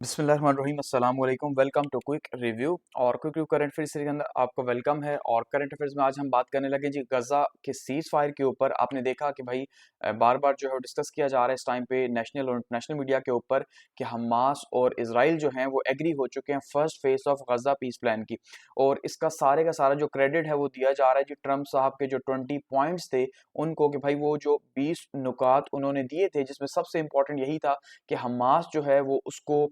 बिस्मिल्लाहिर्रहमानिर्रहीम अस्सलाम वालेकुम वेलकम टू क्विक रिव्यू। और क्विक रिव्यू करंट अफेयर्स के अंदर आपको वेलकम है। और करंट अफेयर्स में आज हम बात करने लगे जी गजा के सीज फायर के ऊपर। आपने देखा कि भाई बार बार जो है डिस्कस किया जा रहा है इस टाइम पे नेशनल और इंटरनेशनल मीडिया के ऊपर कि हमास और इसराइल जो हैं वो एग्री हो चुके हैं first phase of Gaza peace plan की। और इसका सारे का सारा जो क्रेडिट है वो दिया जा रहा है जी ट्रम्प साहब के जो 20 पॉइंट्स थे उनको, कि भाई वो जो 20 नुकात उन्होंने दिए थे जिसमें सबसे इंपॉर्टेंट यही था कि हमास जो है वो उसको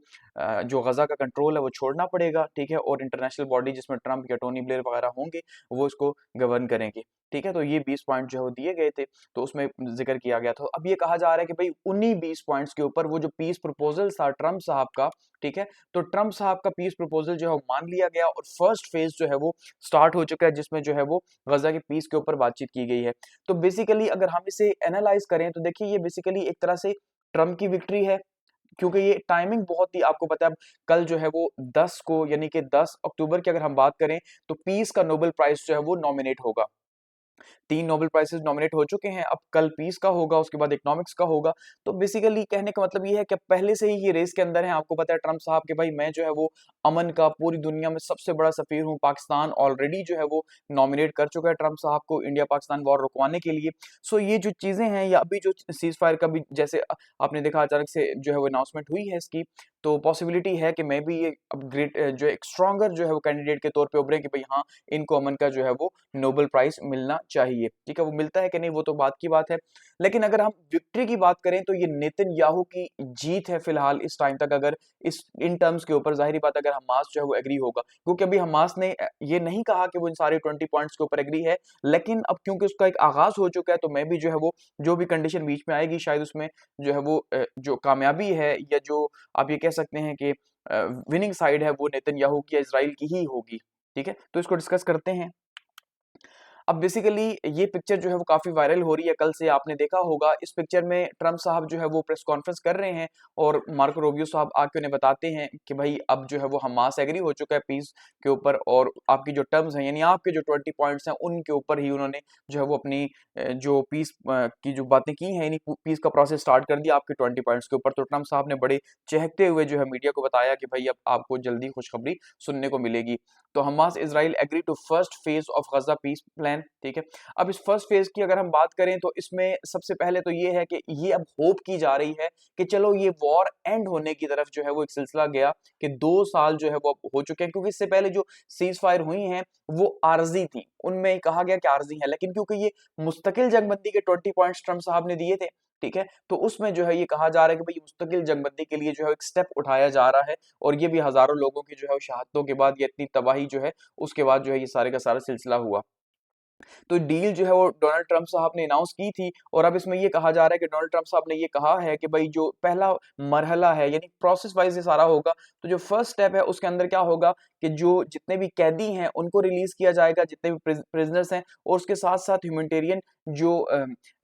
जो गजा का कंट्रोल है वो छोड़ना पड़ेगा, ठीक है। और इंटरनेशनल बॉडी जिसमें ट्रम्प या टोनी ब्लेयर वगैरह होंगे वो इसको गवर्न करेंगे, ठीक है। तो ये 20 पॉइंट जो है वो दिए गए थे, तो उसमें जिक्र किया गया था। अब ये कहा जा रहा है कि भाई उन्हीं 20 पॉइंट्स के ऊपर वो जो पीस प्रपोजल था ट्रम्प साहब का, ठीक है, तो ट्रम्प साहब का पीस प्रपोजल जो है वो मान लिया गया और फर्स्ट फेज जो है वो स्टार्ट हो चुका है जिसमें जो है वो गजा के पीस के ऊपर बातचीत की गई है। तो बेसिकली अगर हम इसे एनालाइज करें तो देखिए ये बेसिकली एक तरह से ट्रम्प की विक्ट्री है, क्योंकि ये टाइमिंग बहुत ही आपको पता है। कल जो है वो 10 को, यानी कि 10 अक्टूबर की अगर हम बात करें तो पीस का नोबेल प्राइज जो है वो नॉमिनेट होगा। 3 नोबेल प्राइजेस नॉमिनेट हो चुके हैं, अब कल पीस का होगा, उसके बाद इकोनॉमिक्स का होगा। तो बेसिकली कहने का मतलब ये है कि पहले से ही ये रेस के अंदर है। आपको पता है ट्रम्प साहब के भाई मैं जो है वो अमन का पूरी दुनिया में सबसे बड़ा सफीर हूँ। पाकिस्तान ऑलरेडी जो है वो नॉमिनेट कर चुका है ट्रम्प साहब को इंडिया पाकिस्तान वॉर रुकवाने के लिए। सो ये जो चीजें हैं या अभी जो सीज फायर का भी जैसे आपने देखा अचानक से जो है वो अनाउंसमेंट हुई है इसकी, तो पॉसिबिलिटी है कि मैं भी ये अपग्रेड जो एक स्ट्रॉन्गर जो है वो कैंडिडेट के तौर पे उभरे कि भाई हाँ इनको अमन का जो है वो नोबेल प्राइज मिलना चाहिए, ठीक है। वो मिलता है कि नहीं वो तो बात की बात है। लेकिन अगर हम विक्ट्री की बात करें तो ये नेतन्याहू की जीत है फिलहाल इस टाइम तक। अगर इस इन टर्म्स के ऊपर जाहिर बात अगर हमास जो है वो एग्री होगा, क्योंकि अभी हमास ने ये नहीं कहा कि वो इन सारे 20 पॉइंट्स के ऊपर एग्री है, लेकिन अब क्योंकि उसका एक आगाज हो चुका है तो मैं भी जो है वो जो भी कंडीशन बीच में आएगी शायद उसमें जो है वो जो कामयाबी है या जो आप ये कह सकते हैं कि विनिंग साइड है वो नेतन्याहू की या इजराइल की ही होगी, ठीक है। तो इसको डिस्कस करते हैं। अब बेसिकली ये पिक्चर जो है वो काफी वायरल हो रही है, कल से आपने देखा होगा। इस पिक्चर में ट्रम्प साहब जो है वो प्रेस कॉन्फ्रेंस कर रहे हैं और मार्को रूबियो साहब आके उन्हें बताते हैं कि भाई अब जो है वो हमास एग्री हो चुका है पीस के ऊपर, और आपकी जो टर्म्स हैं यानी आपके जो 20 पॉइंट्स हैं उनके ऊपर ही उन्होंने जो है वो अपनी जो पीस की जो बातें की हैं यानी पीस का प्रोसेस स्टार्ट कर दिया आपके 20 पॉइंट्स के ऊपर। तो ट्रम्प साहब ने बड़े चहकते हुए जो है मीडिया को बताया कि भाई अब आपको जल्दी खुशखबरी सुनने को मिलेगी। तो Hamas Israel agree to first phase of Gaza peace plan, ठीक है। अब इस फर्स्ट फेज की अगर हम बात करें तो इसमें सबसे पहले तो ये है कि ये अब होप की जा रही है कि चलो ये वॉर एंड होने की तरफ जो है वो एक सिलसिला गया कि 2 साल जो है वो अब हो चुके हैं, क्योंकि इससे पहले जो सीज फायर हुई हैं वो आर्जी थी, उनमें कहा गया कि आर्जी है, लेकिन क्योंकि ये मुस्तकिल जंगबंदी के 20 पॉइंट्स ट्रम्प साहब ने दिए थे, ठीक है, तो उसमें जो है ये कहा जा रहा है कि भाई मुस्तकिल जंगबंदी के लिए जो है एक स्टेप उठाया जा रहा है। और ये भी हजारों लोगों की जो है शहादतों के बाद, ये इतनी तबाही जो है उसके बाद जो है ये सारे का सारा सिलसिला हुआ। तो डील जो है वो डोनाल्ड ट्रंप साहब ने अनाउंस की थी। और अब इसमें ये कहा जा रहा है कि डोनाल्ड ट्रंप साहब ने ये कहा है कि भाई जो पहला मरहला है यानी प्रोसेस वाइज ये सारा होगा, तो जो फर्स्ट स्टेप है उसके अंदर क्या होगा कि जो जितने भी कैदी हैं उनको रिलीज किया जाएगा, जितने भी प्रिजनर्स हैं, और उसके साथ साथ ह्यूमैनिटेरियन जो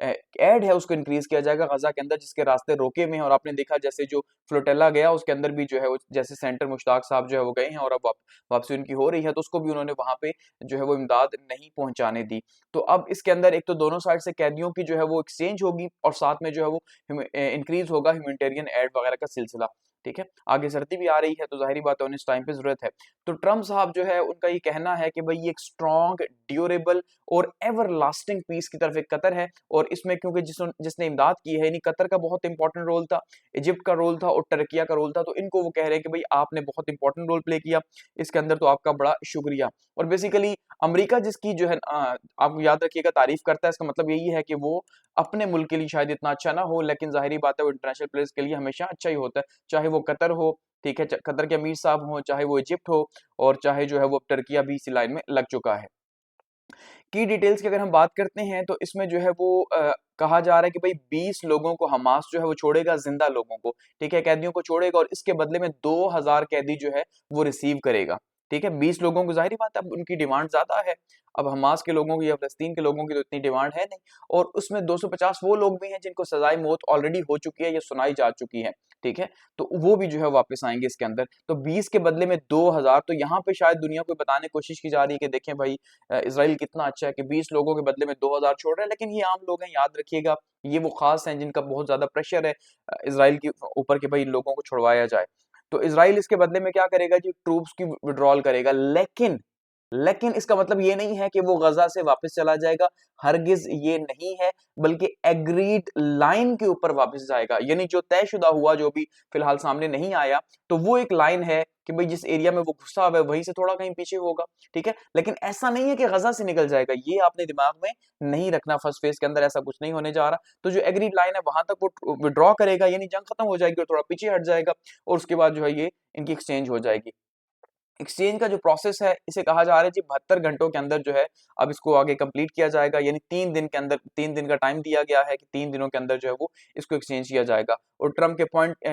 एड है उसको इंक्रीज किया जाएगा गजा के अंदर जिसके रास्ते रोके में हैं। और आपने देखा जैसे जो फ्लोटेला गया उसके अंदर भी जो है वो जैसे सेंटर मुश्ताक साहब जो है वो गए हैं और अब वापसी उनकी हो रही है, तो उसको भी उन्होंने वहां पे जो है वो इमदाद नहीं पहुंचाने दी। तो अब इसके अंदर एक तो दोनों साइड से कैदियों की जो है वो एक्सचेंज होगी और साथ में जो है वो इंक्रीज होगा ह्यूमैनिटेरियन एड वगैरह का सिलसिला, ठीक है। आगे सर्दी भी आ रही है तो जाहिर बात है उन्हें इस टाइम पे जरूरत है। तो ट्रम्प साहब जो है उनका ये कहना है कि भाई ये एक स्ट्रॉन्ग, ड्यूरेबल और एवर लास्टिंग पीस की तरफ एक कतर है। और इसमें क्योंकि जिसने इमदाद की है यानी कतर का बहुत इंपॉर्टेंट रोल था, इजिप्ट का रोल था और टर्किया का रोल था, तो इनको वो कह रहे हैं कि भाई आपने बहुत इंपॉर्टेंट रोल प्ले किया इसके अंदर, तो आपका बड़ा शुक्रिया। और बेसिकली अमेरिका जिसकी जो है आप याद रखिएगा तारीफ करता है, इसका मतलब यही है कि वो अपने मुल्क के लिए शायद इतना अच्छा ना हो, लेकिन जाहिर बात है वो इंटरनेशनल प्लेयर्स के लिए हमेशा अच्छा ही होता है, चाहे वो कतर हो, ठीक है, कतर के अमीर साहब हो, चाहे वो इजिप्ट हो, और चाहे जो है वो टर्किया भी इसी लाइन में लग चुका है। की डिटेल्स की अगर हम बात करते हैं तो इसमें जो है वो कहा जा रहा है कि भाई 20 लोगों को हमास जो है वो छोड़ेगा, जिंदा लोगों को, ठीक है, कैदियों को छोड़ेगा, और इसके बदले में 2000 कैदी जो है वो रिसीव करेगा, ठीक है। 20 लोगों को जाहिर बात है अब उनकी डिमांड ज्यादा है, अब हमास के लोगों की या फलस्तीन के लोगों की तो इतनी डिमांड है नहीं। और उसमें 250 वो लोग भी हैं जिनको सजाए मौत ऑलरेडी हो चुकी है या सुनाई जा चुकी है, ठीक है, तो वो भी जो है वापस आएंगे इसके अंदर। तो 20 के बदले में 2000, तो यहाँ पे शायद दुनिया को बताने की कोशिश की जा रही है कि देखें भाई इसराइल कितना अच्छा है कि 20 लोगों के बदले में 2000 छोड़ रहे हैं। लेकिन ये आम लोग हैं, याद रखिएगा, ये वो खास हैं जिनका बहुत ज्यादा प्रेशर है इसराइल के ऊपर कि भाई इन लोगों को छुड़वाया जाए। तो इसराइल इसके बदले में क्या करेगा जी, ट्रूप्स की विड्रॉल करेगा। लेकिन इसका मतलब ये नहीं है कि वो गजा से वापस चला जाएगा, हरगिज ये नहीं है, बल्कि एग्रीड लाइन के ऊपर वापस जाएगा। यानी जो तयशुदा हुआ, जो भी फिलहाल सामने नहीं आया, तो वो एक लाइन है कि भाई जिस एरिया में वो घुसा हुआ है वहीं से थोड़ा कहीं पीछे होगा, ठीक है। लेकिन ऐसा नहीं है कि गजा से निकल जाएगा, ये आपने दिमाग में नहीं रखना। फर्स्ट फेज के अंदर ऐसा कुछ नहीं होने जा रहा। तो जो एग्रीड लाइन है वहां तक वो विड्रॉ करेगा, यानी जंग खत्म हो जाएगी और थोड़ा पीछे हट जाएगा, और उसके बाद जो है ये इनकी एक्सचेंज हो जाएगी। एक्सचेंज का जो प्रोसेस है इसे कहा जा रहा है जी 72 घंटों के अंदर जो है अब इसको आगे कंप्लीट किया जाएगा। यानी 3 दिन के अंदर, 3 दिन का टाइम दिया गया है कि 3 दिनों के अंदर जो है वो इसको एक्सचेंज किया जाएगा। और ट्रम्प के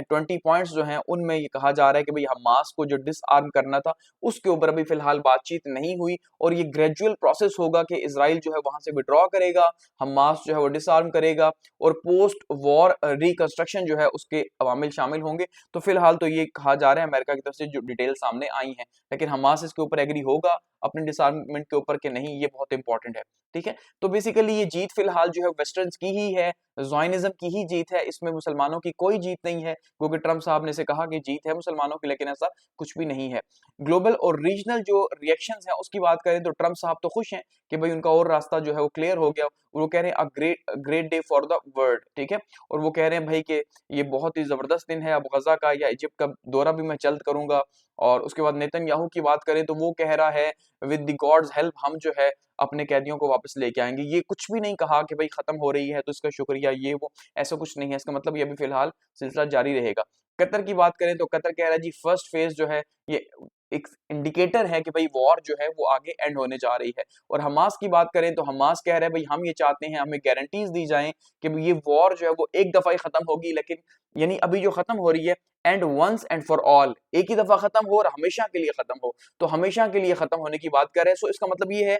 20 पॉइंट्स जो हैं उनमें ये कहा जा रहा है कि भाई हमास को जो डिसआर्म करना था उसके ऊपर अभी फिलहाल बातचीत नहीं हुई, और ये ग्रेजुअल प्रोसेस होगा कि इसराइल जो है वहां से विड्रॉ करेगा, हमास जो है वो डिसआर्म करेगा, और पोस्ट वॉर रिकंस्ट्रक्शन जो है उसके अवामिल शामिल होंगे। तो फिलहाल तो ये कहा जा रहा है अमेरिका की तरफ से जो डिटेल सामने आई है, लेकिन हमास इसके ऊपर एग्री होगा अपने डिसआर्ममेंट के ऊपर कि नहीं, ये बहुत इंपॉर्टेंट है, ठीक है। तो बेसिकली ये जीत फिलहाल जो है वेस्टर्न्स की ही है, ज़ायनिज़्म की ही जीत है, इसमें मुसलमानों की कोई जीत नहीं है, क्योंकि ट्रम्प साहब ने से कहा कि जीत है मुसलमानों की, लेकिन ऐसा कुछ भी नहीं है। ग्लोबल और रीजनल जो रिएक्शंस हैं उसकी बात करें तो ट्रम्प साहब तो खुश हैं कि भाई उनका और रास्ता जो है वो क्लियर हो गया। वो कह रहे हैं a great day for the world, ठीक है। और वो कह रहे हैं भाई कि ये बहुत ही जबरदस्त दिन है, अब गजा का या इजिप्ट का दौरा भी मैं जल्द करूंगा। और उसके बाद नेतन्याहू की बात करें तो वो कह रहा है विद द गॉड्स हेल्प हम जो है अपने कैदियों को वापस लेके आएंगे। ये कुछ भी नहीं कहा कि भाई खत्म हो रही है तो इसका शुक्रिया ये वो, ऐसा कुछ नहीं है। इसका मतलब ये अभी फिलहाल सिलसिला जारी रहेगा। कतर की बात करें तो कतर कह रहा है जी फर्स्ट फेज जो है ये एक इंडिकेटर है कि भाई वॉर जो है वो आगे एंड होने जा रही है। और हमास की बात करें तो हमास कह रहा है भाई हम ये चाहते हैं, हमें गारंटीज दी जाएं कि ये वॉर जो है वो एक दफा ही खत्म होगी, लेकिन यानी अभी जो खत्म हो रही है and once and for all, एक ही दफा खत्म हो और हमेशा के लिए खत्म हो। तो हमेशा के लिए खत्म होने की बात कर रहे हैं। सो इसका मतलब ये है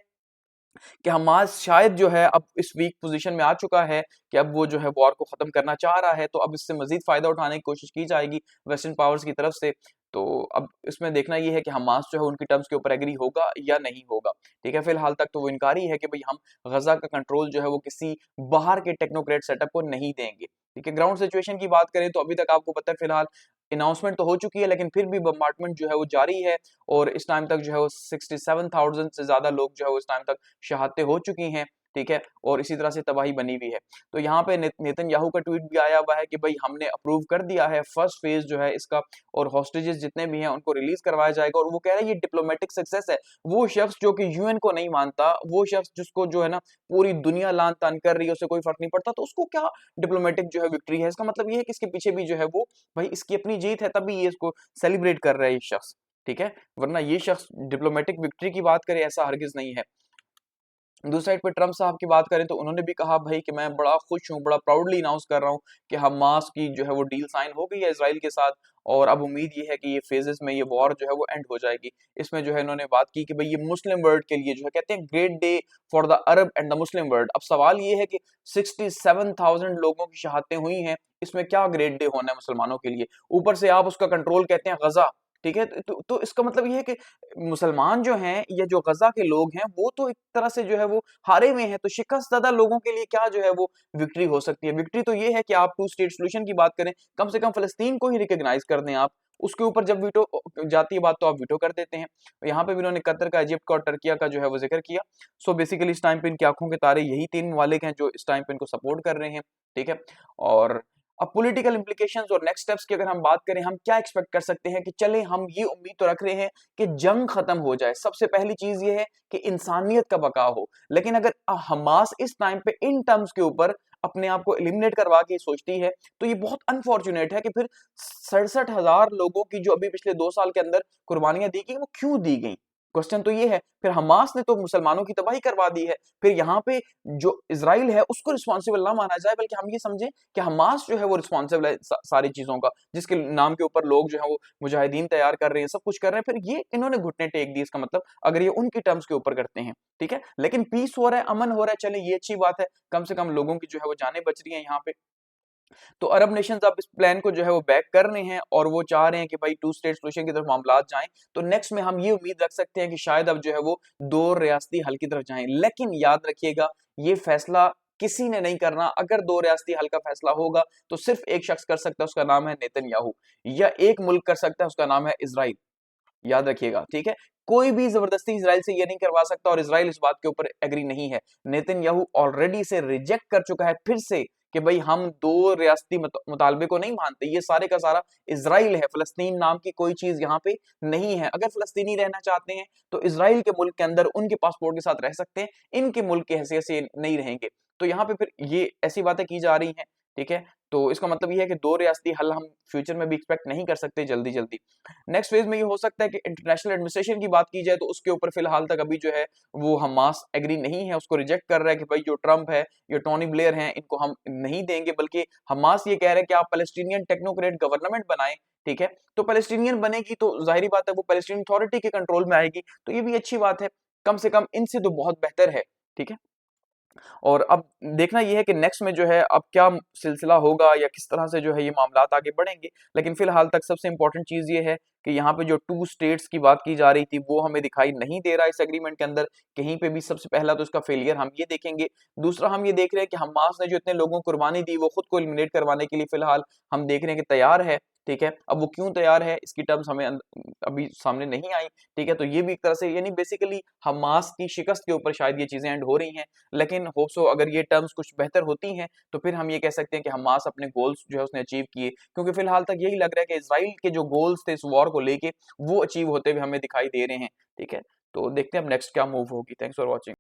कि हमास शायद जो है अब इस वीक पोजीशन में आ चुका है कि अब वो जो है वॉर को खत्म करना चाह रहा है, तो अब इससे मजीद फायदा उठाने की कोशिश की जाएगी वेस्टर्न पावर्स की तरफ से। तो अब इसमें देखना ये है कि हमास जो है उनकी टर्म्स के ऊपर एग्री होगा या नहीं होगा, ठीक है। फिलहाल तक तो वो इनकारी है कि भाई हम गजा का कंट्रोल जो है वो किसी बाहर के टेक्नोक्रेट सेटअप को नहीं देंगे, ठीक है। ग्राउंड सिचुएशन की बात करें तो अभी तक आपको पता है फिलहाल अनाउंसमेंट तो हो चुकी है, लेकिन फिर भी बम्बार्टमेंट जो है वो जारी है, और इस टाइम तक जो है वो 67,000 से ज्यादा लोग जो है वो इस टाइम तक शहादतें हो चुकी हैं, ठीक है। और इसी तरह से तबाही बनी हुई है। तो यहाँ पे नेतन्याहू का ट्वीट भी आया हुआ है कि भाई हमने अप्रूव कर दिया है फर्स्ट फेज जो है इसका, और हॉस्टेजेस जितने भी हैं उनको रिलीज करवाया जाएगा। और वो कह रहा है ये डिप्लोमेटिक सक्सेस है। वो शख्स जो कि यूएन को नहीं मानता, वो शख्स जिसको जो है ना पूरी दुनिया लान तान कर रही है, उसे कोई फर्क नहीं पड़ता, तो उसको क्या डिप्लोमेटिक जो है विक्ट्री है। इसका मतलब ये है कि इसके पीछे भी जो है वो भाई इसकी अपनी जीत है, तभी ये इसको सेलिब्रेट कर रहा है ये शख्स, ठीक है। वरना ये शख्स डिप्लोमेटिक विक्ट्री की बात करे ऐसा हरगिज नहीं है। दूसरी साइड पे ट्रम्प साहब की बात करें तो उन्होंने भी कहा भाई कि मैं बड़ा खुश हूँ, बड़ा प्राउडली अनाउंस कर रहा हूँ कि हमास की जो है वो डील साइन हो गई है इसराइल के साथ, और अब उम्मीद ये है कि ये फेजेस में ये वॉर जो है वो एंड हो जाएगी। इसमें जो है इन्होंने बात की कि भाई ये मुस्लिम वर्ल्ड के लिए जो है कहते हैं great day for the Arab and the Muslim world. अब सवाल ये है कि 67,000 लोगों की शहादतें हुई हैं, इसमें क्या ग्रेट डे होना है मुसलमानों के लिए। ऊपर से आप उसका कंट्रोल कहते हैं गजा, ठीक है। तो इसका मतलब ये है कि मुसलमान जो हैं या जो गजा के लोग हैं वो तो एक तरह से जो है वो हारे हुए हैं। तो शिकस्तज़दा लोगों के लिए क्या जो है वो विक्ट्री हो सकती है। विक्ट्री तो ये है कि आप टू स्टेट सॉल्यूशन की बात करें, कम से कम फलस्तीन को ही रिकॉग्नाइज कर दें आप। उसके ऊपर जब वीटो जाती है बात तो आप वीटो कर देते हैं। यहाँ पे भी उन्होंने कतर का, इजिप्ट का और टर्किया का जो है वो जिक्र किया। सो बेसिकली इस टाइम पे इनकी आंखों के तारे यही 3 ममालिक हैं जो इस टाइम पे इनको सपोर्ट कर रहे हैं, ठीक है। और अब पॉलिटिकल इंप्लीकेशंस और नेक्स्ट स्टेप्स की अगर हम बात करें, हम क्या एक्सपेक्ट कर सकते हैं कि चले हम ये उम्मीद तो रख रहे हैं कि जंग खत्म हो जाए। सबसे पहली चीज ये है कि इंसानियत का बकाव हो। लेकिन अगर हमास इस टाइम पे इन टर्म्स के ऊपर अपने आप को एलिमिनेट करवा के सोचती है तो ये बहुत अनफॉर्चुनेट है कि फिर 67,000 लोगों की जो अभी पिछले 2 साल के अंदर कुर्बानियां दी गई वो क्यों दी गई। क्वेश्चन तो ये है। फिर हमास ने तो मुसलमानों की तबाही करवा दी है, फिर यहाँ पे जो इसराइल है उसको रिस्पॉन्सिबल ना माना जाए, बल्कि हम ये समझें कि हमास जो है वो रिस्पॉन्सिबल है सारी चीजों का, जिसके नाम के ऊपर लोग जो है वो मुजाहिदीन तैयार कर रहे हैं, सब कुछ कर रहे हैं। फिर ये इन्होंने घुटने टेक दिए, इसका मतलब अगर ये उनकी टर्म्स के ऊपर करते हैं, ठीक है। लेकिन पीस हो रहा है, अमन हो रहा है, चले ये अच्छी बात है, कम से कम लोगों की जो है वो जानें बच रही है यहाँ पे। तो अरब नेशंस अब इस प्लान को जो है वो बैक कर रहे हैं और वो चाह रहे हैं कि भाई टू स्टेट सॉल्यूशन की तरफ मामलात जाएं। तो नेक्स्ट में हम ये उम्मीद रख सकते हैं कि शायद अब जो है वो 2 रियासती हल की तरफ जाएं। लेकिन याद रखिएगा ये फैसला किसी ने नहीं करना। अगर दो रियासती हल का फैसला होगा तो सिर्फ एक शख्स कर सकता है, उसका नाम है नेतन्याहू, या एक मुल्क कर सकता है, उसका नाम है इजराइल। याद रखिएगा, ठीक है। कोई भी जबरदस्ती इजराइल से ये नहीं करवा सकता और इजराइल इस बात के ऊपर एग्री नहीं है। नेतन्याहू ऑलरेडी से रिजेक्ट कर चुका है फिर से कि भाई हम दो रियासती मुतालबे को नहीं मानते। ये सारे का सारा इजराइल है, फलस्तीन नाम की कोई चीज यहाँ पे नहीं है। अगर फलस्तीनी रहना चाहते हैं तो इजराइल के मुल्क के अंदर उनके पासपोर्ट के साथ रह सकते हैं, इनके मुल्क की हैसियत से नहीं रहेंगे। तो यहाँ पे फिर ये ऐसी बातें की जा रही हैं, ठीक है। तो इसका मतलब ये है कि दो रियासती हल हम फ्यूचर में भी एक्सपेक्ट नहीं कर सकते जल्दी जल्दी। नेक्स्ट फेज में ये हो सकता है कि इंटरनेशनल एडमिनिस्ट्रेशन की बात की जाए तो उसके ऊपर फिलहाल तक अभी जो है वो हमास एग्री नहीं है, उसको रिजेक्ट कर रहा है कि भाई जो ट्रंप है, ये टोनी ब्लेयर हैं, इनको हम नहीं देंगे। बल्कि हमास ये कह रहे हैं कि आप पैलेस्टीनियन टेक्नोक्रेट गवर्नमेंट बनाएं, ठीक है। तो पैलेस्टीनियन बनेगी तो जाहिर बात है वो पैलेस्टीनियन अथॉरिटी के कंट्रोल में आएगी, तो ये भी अच्छी बात है, कम से कम इनसे तो बहुत बेहतर है, ठीक है। और अब देखना ये है कि नेक्स्ट में जो है अब क्या सिलसिला होगा या किस तरह से जो है ये मामलात आगे बढ़ेंगे। लेकिन फिलहाल तक सबसे इंपॉर्टेंट चीज ये है कि यहाँ पे जो टू स्टेट्स की बात की जा रही थी वो हमें दिखाई नहीं दे रहा इस एग्रीमेंट के अंदर कहीं पे भी। सबसे पहला तो इसका फेलियर हम ये देखेंगे। दूसरा हम ये देख रहे हैं कि हमास ने जो इतने लोगों को कुर्बानी दी वो खुद को एलिमिनेट करवाने के लिए फिलहाल हम देख रहे हैं कि तैयार है, ठीक है। अब वो क्यों तैयार है इसकी टर्म्स हमें अभी सामने नहीं आई, ठीक है। तो ये भी एक तरह से यानी बेसिकली हमास की शिकस्त के ऊपर शायद ये चीजें एंड हो रही हैं। लेकिन होप सो अगर ये टर्म्स कुछ बेहतर होती हैं तो फिर हम ये कह सकते हैं कि हमास अपने गोल्स जो है उसने अचीव किए, क्योंकि फिलहाल तक यही लग रहा है कि इसराइल के जो गोल्स थे इस वॉर को लेके वो अचीव होते हुए हमें दिखाई दे रहे हैं, ठीक है। तो देखते हैं अब नेक्स्ट क्या मूव होगी। Thanks for watching.